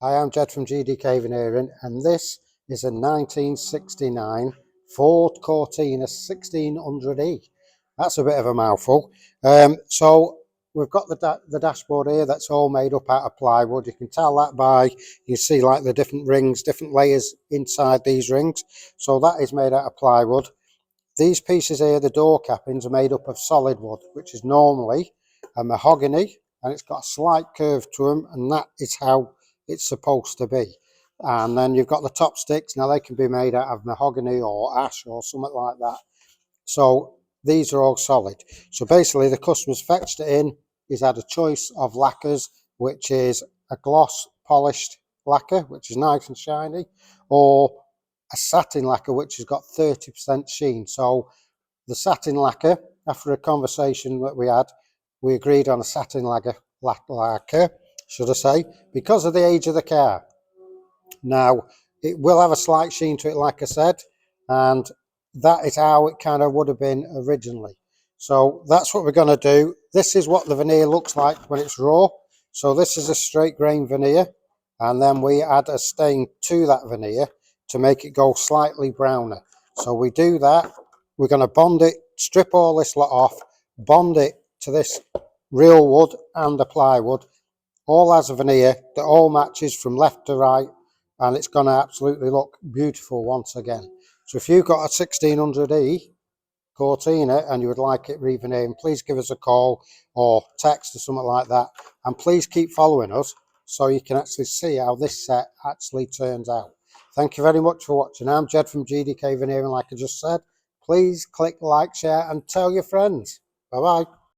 Hi, I'm Jed from GDK Veneering, and this is a 1969 Ford Cortina 1600E. That's a bit of a mouthful. So we've got the dashboard here that's all made up out of plywood. You can tell that by, you see like the different rings, different layers inside these rings. So that is made out of plywood. These pieces here, the door cappings, are made up of solid wood, which is normally a mahogany, and it's got a slight curve to them, and that is how it's supposed to be. And then you've got the top sticks. Now they can be made out of mahogany or ash or something like that. So these are all solid. So basically the customer's fetched it in. He's had a choice of lacquers, which is a gloss polished lacquer, which is nice and shiny, or a satin lacquer, which has got 30% sheen. So the satin lacquer, after a conversation that we had, we agreed on a satin lacquer, should I say, because of the age of the car. Now, it will have a slight sheen to it, like I said, and that is how it kind of would have been originally. So that's what we're going to do. This is what the veneer looks like when it's raw. So this is a straight grain veneer, and then we add a stain to that veneer to make it go slightly browner. So we do that. We're going to bond it, strip all this lot off, bond it to this real wood and the plywood, all as a veneer that all matches from left to right, and it's going to absolutely look beautiful once again. So if you've got a 1600E Cortina and you would like it reveneered, please give us a call or text or something like that, and please keep following us so you can actually see how this set actually turns out. Thank you very much for watching. I'm Jed from GDK Veneering, like I just said. Please click like, share and tell your friends. Bye bye.